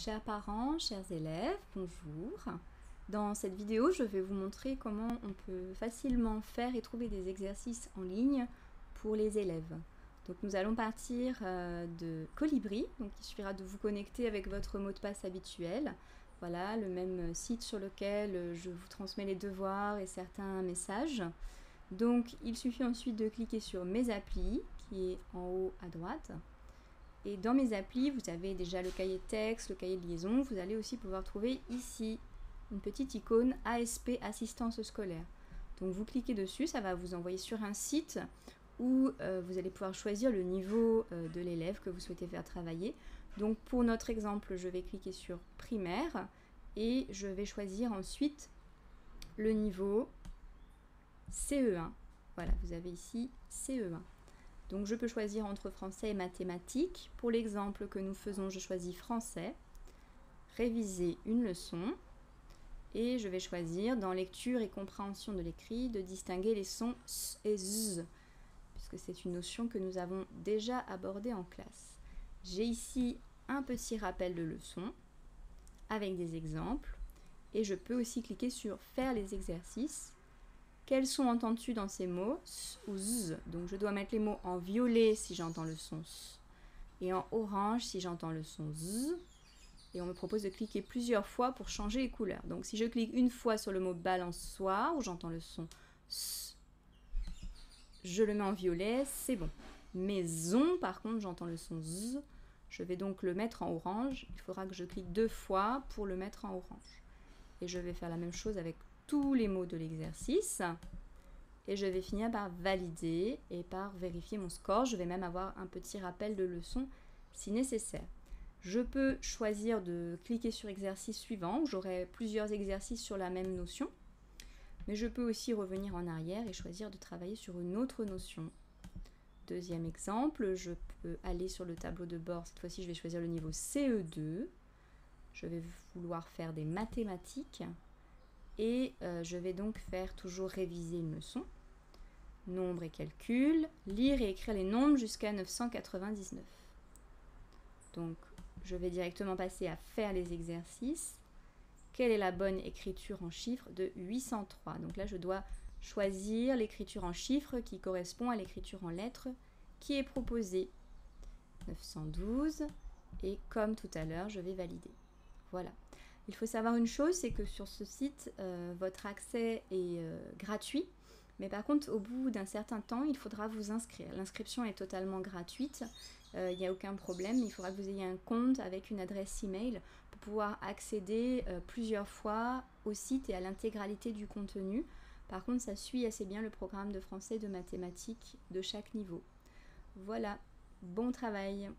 Chers parents, chers élèves, bonjour. Dans cette vidéo, je vais vous montrer comment on peut facilement faire et trouver des exercices en ligne pour les élèves. Donc nous allons partir de Colibri, donc il suffira de vous connecter avec votre mot de passe habituel. Voilà, le même site sur lequel je vous transmets les devoirs et certains messages. Donc il suffit ensuite de cliquer sur Mes applis, qui est en haut à droite. Et dans mes applis, vous avez déjà le cahier de texte, le cahier de liaison. Vous allez aussi pouvoir trouver ici une petite icône ASP Assistance scolaire. Donc vous cliquez dessus, ça va vous envoyer sur un site où vous allez pouvoir choisir le niveau de l'élève que vous souhaitez faire travailler. Donc pour notre exemple, je vais cliquer sur primaire et je vais choisir ensuite le niveau CE1. Voilà, vous avez ici CE1. Donc je peux choisir entre français et mathématiques. Pour l'exemple que nous faisons, je choisis français, réviser une leçon et je vais choisir dans lecture et compréhension de l'écrit de distinguer les sons S et Z, puisque c'est une notion que nous avons déjà abordée en classe. J'ai ici un petit rappel de leçon avec des exemples et je peux aussi cliquer sur faire les exercices. Quels sont entendus dans ces mots, S ou Z? Donc je dois mettre les mots en violet si j'entends le son S et en orange si j'entends le son Z. Et on me propose de cliquer plusieurs fois pour changer les couleurs. Donc si je clique une fois sur le mot balançoire où j'entends le son S, je le mets en violet, c'est bon. Maison, par contre, j'entends le son Z. Je vais donc le mettre en orange. Il faudra que je clique 2 fois pour le mettre en orange. Et je vais faire la même chose avec tous les mots de l'exercice et je vais finir par valider et par vérifier mon score. Je vais même avoir un petit rappel de leçon si nécessaire. Je peux choisir de cliquer sur exercice suivant où j'aurai plusieurs exercices sur la même notion, mais je peux aussi revenir en arrière et choisir de travailler sur une autre notion. Deuxième exemple, je peux aller sur le tableau de bord. Cette fois-ci, je vais choisir le niveau CE2. Je vais vouloir faire des mathématiques. Et je vais donc faire toujours réviser une leçon. Nombres et calculs, lire et écrire les nombres jusqu'à 999. Donc je vais directement passer à faire les exercices. Quelle est la bonne écriture en chiffres de 803? Donc là je dois choisir l'écriture en chiffres qui correspond à l'écriture en lettres qui est proposée. 912 et comme tout à l'heure je vais valider. Voilà. Il faut savoir une chose, c'est que sur ce site, votre accès est gratuit, mais par contre, au bout d'un certain temps, il faudra vous inscrire. L'inscription est totalement gratuite, il n'y a aucun problème, il faudra que vous ayez un compte avec une adresse email pour pouvoir accéder plusieurs fois au site et à l'intégralité du contenu. Par contre, ça suit assez bien le programme de français et de mathématiques de chaque niveau. Voilà, bon travail!